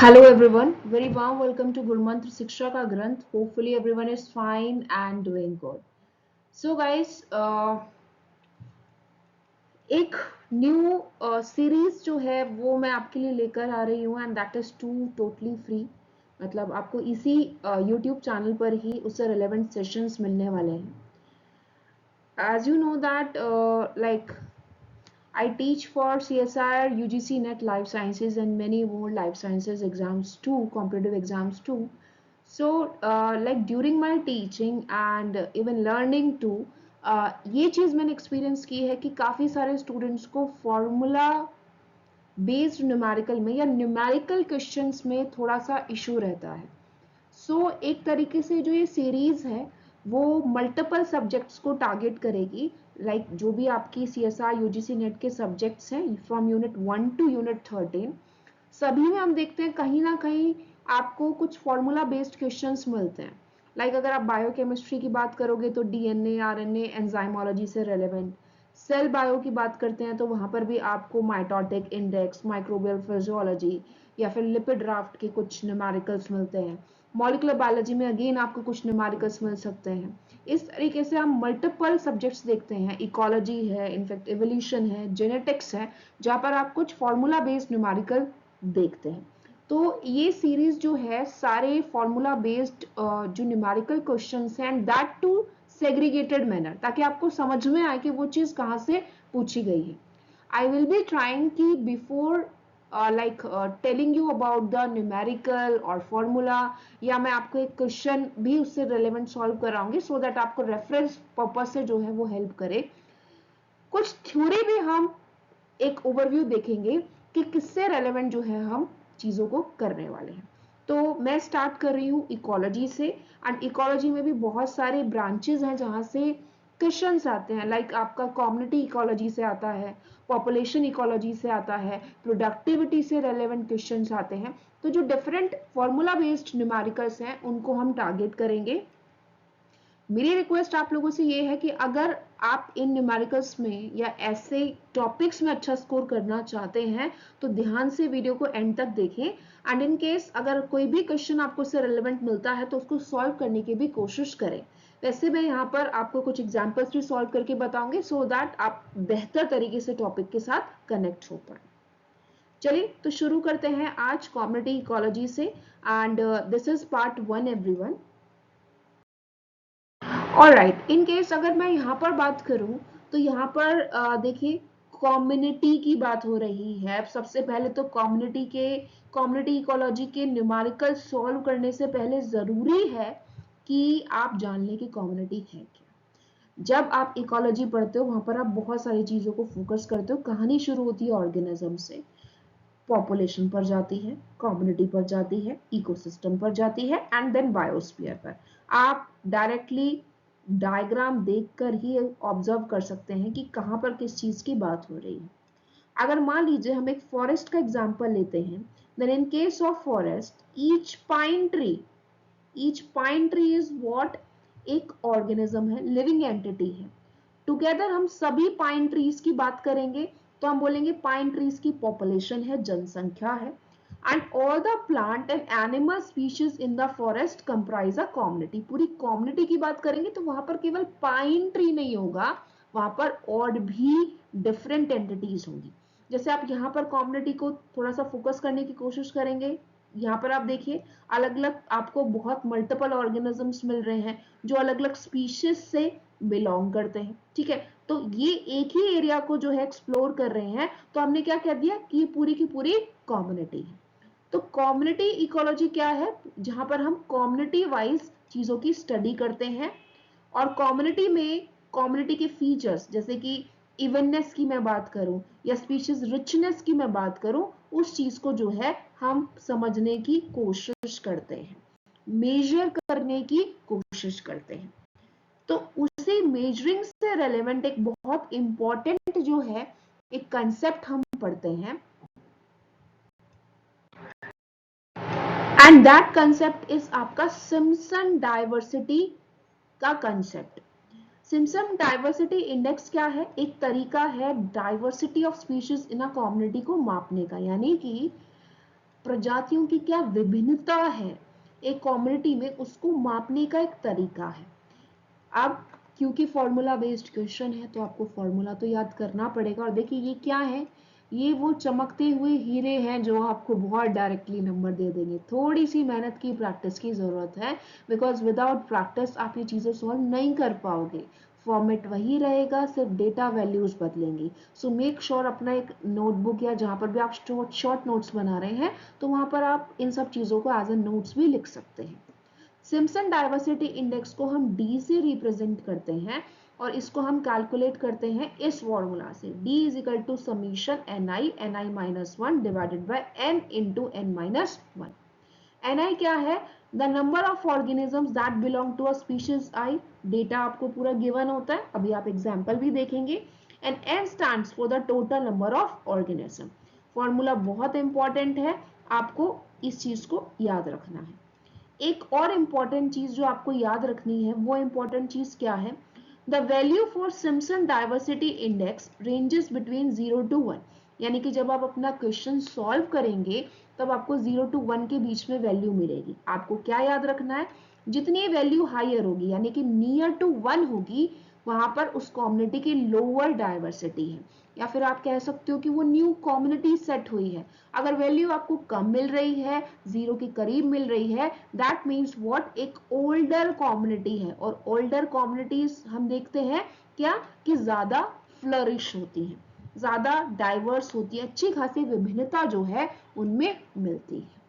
Hello everyone, very warm welcome to Gurmantra Shiksha Ka Granth. Hopefully everyone is fine and doing good. So guys, एक new series जो है वो मैं आपके लिए लेकर आ रही हूँ and that is too totally free. मतलब आपको इसी यूट्यूब चैनल पर ही उससे रिलेवेंट सेशंस मिलने वाले हैं. As you know that like I teach for CSIR, UGC NET Life Sciences and many more life sciences exams too, competitive exams too. So like during my teaching and even learning too, ये चीज़ मैंने experience की है कि काफ़ी सारे students को formula based numerical में या न्यूमेरिकल क्वेश्चंस में थोड़ा सा इशू रहता है. सो एक तरीके से जो ये सीरीज है वो मल्टीपल सब्जेक्ट्स को टारगेट करेगी. लाइक जो भी आपकी CSR UGC नेट के सब्जेक्ट्स हैं फ्रॉम यूनिट 1 टू यूनिट 13, सभी में हम देखते हैं कहीं ना कहीं आपको कुछ फॉर्मूला बेस्ड क्वेश्चंस मिलते हैं. लाइक अगर आप बायोकेमिस्ट्री की बात करोगे तो DNA RNA एंजाइमोलॉजी से रेलेवेंट. सेल बायो की बात करते हैं तो वहां पर भी आपको माइटोटिक इंडेक्स, माइक्रोबियल फिजियोलॉजी या फिर लिपिड ड्राफ्ट के कुछ न्यूमेरिकल्स मिलते हैं. मॉलिक्यूलर बायोलॉजी में अगेन आपको कुछ न्यूमेरिकल्स मिल सकते हैं. इस तरीके से हम मल्टीपल सब्जेक्ट्स देखते हैं. इकोलॉजी है, इनफैक्ट एवोल्यूशन है, जेनेटिक्स है, जहाँ पर आप कुछ फॉर्मूला बेस्ड न्यूमेरिकल देखते हैं. तो ये सीरीज जो है सारे फॉर्मूला बेस्ड जो न्यूमेरिकल क्वेश्चंस हैं and that too segregated manner, ताकि आपको समझ में आए कि वो चीज कहाँ से पूछी गई है. आई विल बी ट्राइंग कि before telling you about the numerical और फॉर्मूला, या मैं आपको एक क्वेश्चन भी उससे रिलेवेंट सॉल्व कराऊंगी सो दैट आपको रेफरेंस पर्पज से जो है वो हेल्प करे. कुछ थ्योरी भी हम एक ओवरव्यू देखेंगे कि किससे रेलेवेंट जो है हम चीजों को करने वाले हैं. तो मैं स्टार्ट कर रही हूँ इकोलॉजी से. एंड इकोलॉजी में भी बहुत सारे ब्रांचेस हैं जहां से क्वेश्चंस आते हैं. लाइक आपका कम्युनिटी इकोलॉजी से आता है, पॉपुलेशन इकोलॉजी से आता है, प्रोडक्टिविटी से रेलेवेंट क्वेश्चंस आते हैं. तो जो डिफरेंट फॉर्मूला बेस्ड न्यूमेरिकल्स हैं उनको हम टारगेट करेंगे. मेरी रिक्वेस्ट आप लोगों से ये है कि अगर आप इन न्यूमेरिकल्स में या ऐसे टॉपिक्स में अच्छा स्कोर करना चाहते हैं तो ध्यान से वीडियो को एंड तक देखें. एंड इन केस अगर कोई भी क्वेश्चन आपको उससे रिलेवेंट मिलता है तो उसको सॉल्व करने की भी कोशिश करें. वैसे मैं यहाँ पर आपको कुछ एग्जाम्पल्स भी सॉल्व करके बताऊंगी सो दैट आप बेहतर तरीके से टॉपिक के साथ कनेक्ट हो पाए. चलिए तो शुरू करते हैं आज कम्युनिटी इकोलॉजी से. And this is part 1 everyone. Alright, in case अगर मैं यहाँ पर बात करूँ तो यहाँ पर देखिए कम्युनिटी की बात हो रही है. सबसे पहले तो कम्युनिटी इकोलॉजी के न्यूमेरिकल सॉल्व करने से पहले जरूरी है कि आप जान लें कि कम्युनिटी है क्या. जब आप इकोलॉजी पढ़ते हो वहां पर आप बहुत सारी चीजों को फोकस करते हो. कहानी शुरू होती है ऑर्गेनिज्म से, पॉपुलेशन पर जाती है, कम्युनिटी पर जाती है, इकोसिस्टम पर जाती है एंड देन बायोस्फीयर पर. आप डायरेक्टली डायग्राम देखकर ही ऑब्जर्व कर सकते हैं कि कहां पर किस चीज की बात हो रही है. अगर मान लीजिए हम एक फॉरेस्ट का एग्जांपल लेते हैं, then in case of forest each pine tree is what, एक ऑर्गेनिज्म है, लिविंग एंटिटी है. टुगेदर हम सभी पाइन ट्रीज की बात करेंगे तो हम बोलेंगे पाइन ट्रीज की पॉपुलेशन है, जनसंख्या है. And all the plant and animal species in the forest comprise a community. पूरी कम्युनिटी की बात करेंगे तो वहां पर केवल पाइन ट्री नहीं होगा, वहां पर और भी डिफरेंट एंटिटीज होंगी. जैसे आप यहाँ पर कम्युनिटी को थोड़ा सा फोकस करने की कोशिश करेंगे. यहाँ पर आप देखिए अलग अलग आपको बहुत मल्टीपल ऑर्गेनिजम्स मिल रहे हैं जो अलग अलग स्पीशीज से बिलोंग करते हैं. ठीक है, तो ये एक ही एरिया को जो है एक्सप्लोर कर रहे हैं. तो हमने क्या कह दिया कि ये पूरी की पूरी कम्युनिटी है. तो कम्युनिटी इकोलॉजी क्या है, जहां पर हम कम्युनिटी वाइज चीजों की स्टडी करते हैं. और कम्युनिटी के फीचर्स जैसे कि इवननेस की मैं बात करूं या स्पीशीज रिचनेस की मैं बात करूं, उस चीज को जो है हम समझने की कोशिश करते हैं, मेजर करने की कोशिश करते हैं. तो उसी मेजरिंग से रेलेवेंट एक बहुत इंपॉर्टेंट जो है एक कंसेप्ट हम पढ़ते हैं एंड दैट कंसेप्ट इज आपका सिम्पसन डाइवर्सिटी का कंसेप्ट. सिम्पसन डाइवर्सिटी इंडेक्स क्या है, एक तरीका है diversity of species in a community को मापने का. यानी कि प्रजातियों की क्या विभिन्नता है एक कम्युनिटी में, उसको मापने का एक तरीका है। अब क्योंकि फॉर्मूला बेस्ड क्वेश्चन है तो आपको फॉर्मूला तो याद करना पड़ेगा। और देखिए ये क्या है, ये वो चमकते हुए हीरे हैं जो आपको बहुत डायरेक्टली नंबर दे देंगे। थोड़ी सी मेहनत की, प्रैक्टिस की जरूरत है, बिकॉज विदाउट प्रैक्टिस आप ये चीजें सॉल्व नहीं कर पाओगे। फॉर्मेट वही रहेगा, सिर्फ डेटा वैल्यूज बदलेंगी। सो मेक श्योर अपना एक नोटबुक या जहां पर भी आप शॉर्ट नोट्स बना रहे हैं तो वहां पर आप इन सब चीजों को एज ए नोट्स भी लिख सकते हैं। सिम्पसन डाइवर्सिटी इंडेक्स को हम डी से रिप्रेजेंट करते हैं और इसको हम कैलकुलेट करते हैं इस फॉर्मूला से, D is equal to summation ni minus one divided by n into n minus one. ni क्या है, the number of organisms that belong to a species i. Data आपको पूरा गिवन होता है, अभी आप एग्जाम्पल भी देखेंगे। And n stands for the total number of organism. Formula बहुत इंपॉर्टेंट है, आपको इस चीज को याद रखना है। एक और इम्पॉर्टेंट चीज जो आपको याद रखनी है, वो इम्पॉर्टेंट चीज क्या है, the value for Simpson diversity index ranges between 0 to 1। यानी कि जब आप अपना क्वेश्चन सॉल्व करेंगे तब आपको 0 टू 1 के बीच में वैल्यू मिलेगी। आपको क्या याद रखना है, जितनी वैल्यू हायर होगी यानी कि नियर टू 1 होगी, वहां पर उस कम्युनिटी की लोअर डाइवर्सिटी है, या फिर आप कह सकते हो कि वो न्यू कम्युनिटी सेट हुई है। अगर वैल्यू आपको कम मिल रही है, 0 के करीब मिल रही है, दैट मीन्स व्हाट, एक ओल्डर कम्युनिटी है। और ओल्डर कम्युनिटीज हम देखते हैं क्या, कि ज्यादा फ्लरिश होती हैं, ज्यादा डाइवर्स होती है, अच्छी खासी विभिन्नता जो है उनमें मिलती है।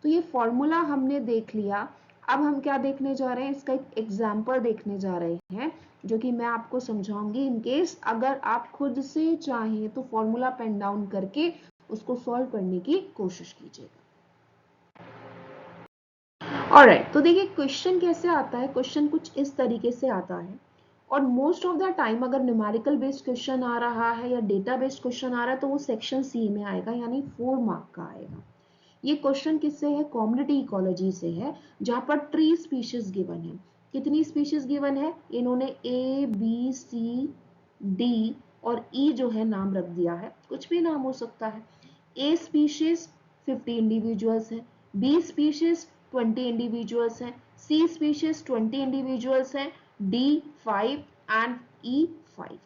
तो ये फॉर्मूला हमने देख लिया। अब हम क्या देखने जा रहे हैं, इसका एक एग्जाम्पल देखने जा रहे हैं जो कि मैं आपको समझाऊंगी। इन केस अगर आप खुद से चाहें तो फॉर्मूला पेन डाउन करके उसको सॉल्व करने की कोशिश कीजिएगा। ऑलराइट, तो देखिए क्वेश्चन कैसे आता है, क्वेश्चन कुछ इस तरीके से आता है। और मोस्ट ऑफ द टाइम अगर न्यूमेरिकल बेस्ड क्वेश्चन आ रहा है या डेटा बेस्ड क्वेश्चन आ रहा है तो वो सेक्शन सी में आएगा, यानी 4 मार्क का आएगा। ये क्वेश्चन किससे है, कम्युनिटी इकोलॉजी से है, जहां पर ट्री स्पीशीज गिवन है। कितनी स्पीशीज गिवन है, इन्होंने ए बी सी डी और ई जो है नाम रख दिया है, कुछ भी नाम हो सकता है। ए स्पीशीज 50 इंडिविजुअल्स है, बी स्पीशीज 20 इंडिविजुअल्स हैं, सी स्पीशीज 20 इंडिविजुअल्स हैं, डी 5 एंड ई 5।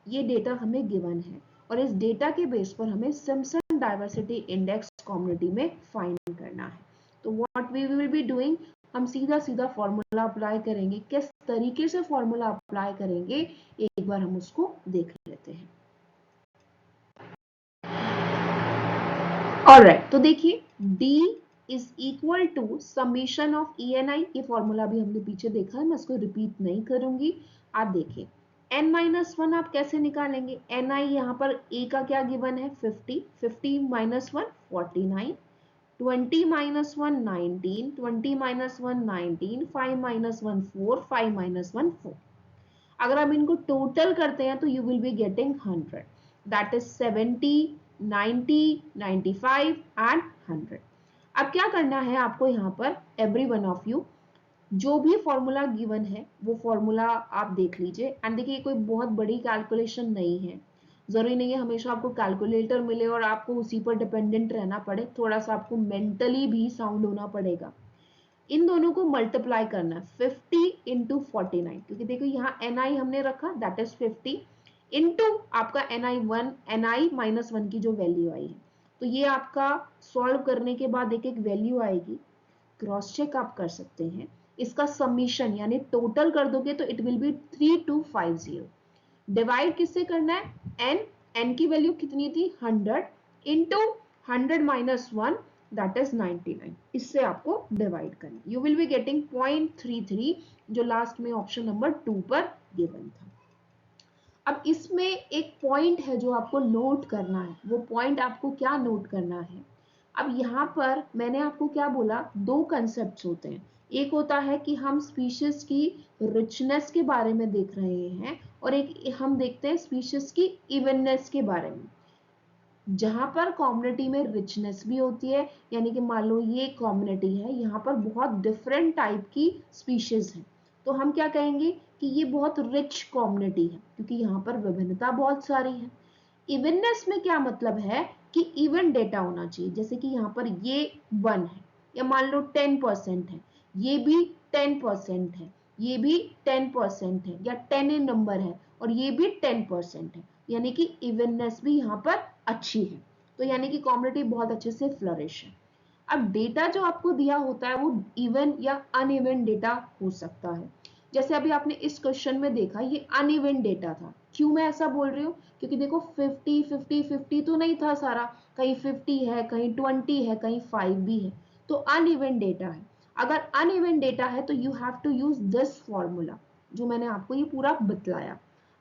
ये डेटा हमें गिवन है और इस डेटा के बेस पर हमें सिम्पसन डाइवर्सिटी इंडेक्स कम्युनिटी में फाइंड करना है। तो what we will be doing, हम सीधा सीधा फॉर्मूला अप्लाई करेंगे। किस तरीके से फॉर्मूला अप्लाई करेंगे एक बार हम उसको देख लेते हैं। ऑलराइट, तो देखिए D is equal to summation of ENI। ये फॉर्मूला भी हमने पीछे देखा है, मैं इसको रिपीट नहीं करूंगी। आप देखिए n माइनस वन आप कैसे निकालेंगे, ni यहाँ पर a का क्या गिवन है 50, 50 minus one 49, 20 minus one 19, 20 minus one 19, 5 minus one 4, 5 minus one 4। अगर आप इनको टोटल करते हैं तो you will be getting 100, that is 70, 90, 95 and 100। अब क्या करना है आपको यहाँ पर, एवरी वन ऑफ यू, जो भी फॉर्मूला गिवन है वो फॉर्मूला आप देख लीजिए। एंड देखिए कोई बहुत बड़ी कैलकुलेशन नहीं है, जरूरी नहीं है हमेशा आपको कैलकुलेटर मिले और आपको उसी पर डिपेंडेंट रहना पड़े, थोड़ा सा आपको मेंटली भी साउंड होना पड़ेगा। इन दोनों को मल्टीप्लाई करना है 50 इंटू 49, क्योंकि देखो यहाँ ni हमने रखा दैट इज 50 इंटू आपका ni माइनस वन की जो वैल्यू आई है। तो ये आपका सॉल्व करने के बाद एक एक वैल्यू आएगी, क्रॉस चेक आप कर सकते हैं। इसका समीशन यानी टोटल कर दोगे तो इट विल बी 3250। डिवाइड किससे करना है, n की वैल्यू कितनी थी 100 into 100 minus one that is 99। इससे आपको डिवाइड करना, यू विल बी गेटिंग 0.33 जो लास्ट में ऑप्शन नंबर 2 पर गिवन था। अब इसमें एक पॉइंट है जो आपको नोट करना है, वो पॉइंट आपको क्या नोट करना है। अब यहाँ पर मैंने आपको क्या बोला, दो कंसेप्ट होते हैं। एक होता है कि हम स्पीशीज की रिचनेस के बारे में देख रहे हैं और एक हम देखते हैं स्पीशीज की इवननेस के बारे में। जहां पर कम्युनिटी में रिचनेस भी होती है, यानी कि मान लो ये कम्युनिटी है, यहाँ पर बहुत डिफरेंट टाइप की स्पीशीज है, तो हम क्या कहेंगे कि ये बहुत रिच कम्युनिटी है क्योंकि यहाँ पर विभिन्नता बहुत सारी है। इवननेस में क्या मतलब है, कि इवन डेटा होना चाहिए, जैसे कि यहाँ पर ये 1 है या मान लो 10% है, ये भी 10% है, ये भी 10% है, या 10 इन नंबर है और ये भी 10% है, यानी कि इवननेस भी यहाँ पर अच्छी है। तो यानी कि कॉम्युनिटी बहुत अच्छे से फ्लरिश है। अब डेटा जो आपको दिया होता है वो इवन या अनइवन डेटा हो सकता है। जैसे अभी आपने इस क्वेश्चन में देखा, ये अनइवन डेटा था। क्यों मैं ऐसा बोल रही हूँ? क्योंकि देखो 50 50 50 तो नहीं था सारा, कहीं 50 है, कहीं 20 है, कहीं 5 भी है, तो अनइवन डेटा है। अगर अनइवन डेटा है तो you have to use this formula जो मैंने आपको ये पूरा बतलाया।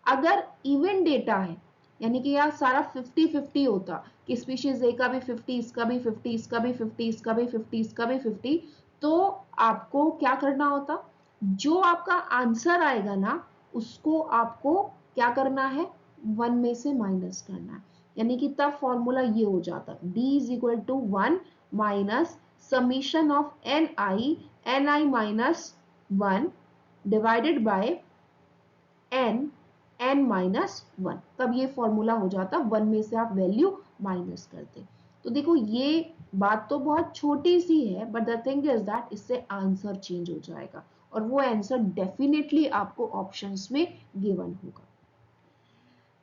अगर इवन डेटा है, यानी कि यार सारा 50-50 होता कि स्पीशीज ए का भी 50, इसका भी 50, इसका भी 50, इसका भी 50, इसका भी 50, तो आपको क्या करना होता? जो आपका आंसर आएगा ना, उसको आपको क्या करना है? 1 में से माइनस करना है। यानी कि तब फॉर्मूला ये हो जाता, d is equal to 1 minus summation of ni minus 1 divided by n minus 1। तब ये फॉर्मूला हो जाता 1 में से आप वैल्यू माइनस करते। तो देखो ये बात तो बहुत छोटी सी है, but the thing is that इससे आंसर चेंज हो जाएगा और वो आंसर डेफिनेटली आपको ऑप्शंस में गिवन होगा।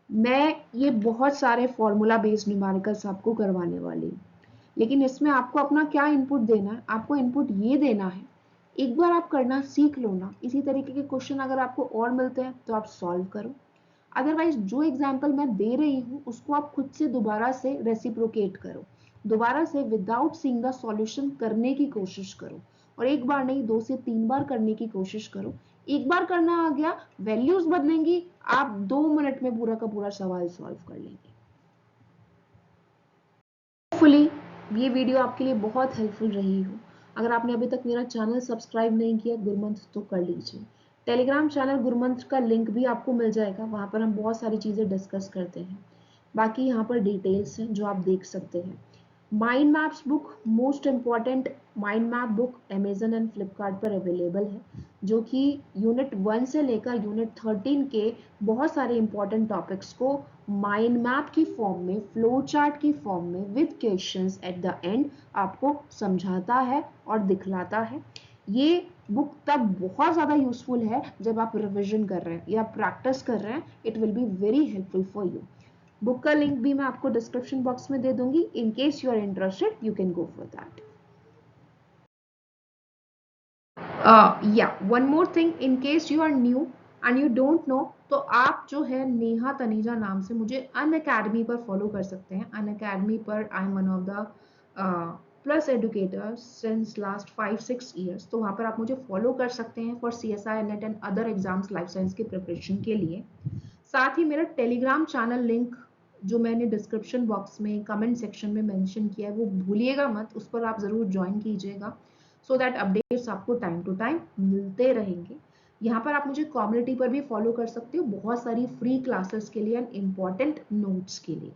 मैं ये बहुत सारे फॉर्मूला बेस्ड न्यूमेरिकल्स आपको करवाने वाली हूँ, लेकिन इसमें आपको अपना क्या इनपुट देना है? आपको इनपुट ये देना है, एक बार आप करना सीख लो ना, इसी तरीके के क्वेश्चन अगर आपको और मिलते हैं तो आप सॉल्व करो। अदरवाइज जो एग्जाम्पल मैं दे रही हूँ उसको आप खुद से दोबारा से रेसिप्रोकेट करो, दोबारा से विदाउट सीइंग द सॉल्यूशन करने की कोशिश करो, और एक बार नहीं 2 से 3 बार करने की कोशिश करो। एक बार करना आ गया, वैल्यूज बदलेंगी, आप 2 मिनट में पूरा का पूरा सवाल सॉल्व कर लेंगे। होपफुली ये वीडियो आपके लिए बहुत हेल्पफुल रही हो। अगर आपने अभी तक मेरा चैनल सब्सक्राइब नहीं किया गुरुमंत्र तो कर लीजिए। टेलीग्राम चैनल गुरुमंत्र का लिंक भी आपको मिल जाएगा, वहाँ पर हम बहुत सारी चीज़ें डिस्कस करते हैं। बाकी यहाँ पर डिटेल्स हैं जो आप देख सकते हैं। Mind maps book, most important mind map book Amazon and Flipkart पर अवेलेबल है, जो कि यूनिट 1 से लेकर यूनिट 13 के बहुत सारे इंपॉर्टेंट टॉपिक्स को माइंड मैप की फॉर्म में, फ्लो चार्ट की फॉर्म में with questions at the end आपको समझाता है और दिखलाता है। ये बुक तब बहुत ज़्यादा यूजफुल है जब आप रिविजन कर रहे हैं या प्रैक्टिस कर रहे हैं, it will be very helpful for you. Book का लिंक भी मैं आपको डिस्क्रिप्शन बॉक्स में दे दूंगी, in case you are interested you can go for that. One more thing, in case you are new and you don't know, तो आप जो है नेहा तनीजा नाम से मुझे अनअकैडमी पर फॉलो कर सकते हैं। अनअकैडमी पर I am one of the plus educators since last 5-6 years, तो वहाँ पर आप मुझे फॉलो कर सकते हैं for CSI net and other exams life science के प्रिपरेशन के लिए। साथ ही मेरा टेलीग्राम चैनल लिंक जो मैंने डिस्क्रिप्शन बॉक्स में कमेंट सेक्शन में मेंशन किया है वो भूलिएगा मत, उस पर आप ज़रूर ज्वाइन कीजिएगा, सो दैट अपडेट्स आपको टाइम टू टाइम मिलते रहेंगे। यहाँ पर आप मुझे कम्युनिटी पर भी फॉलो कर सकते हो बहुत सारी फ्री क्लासेस के लिए एंड इम्पॉर्टेंट नोट्स के लिए।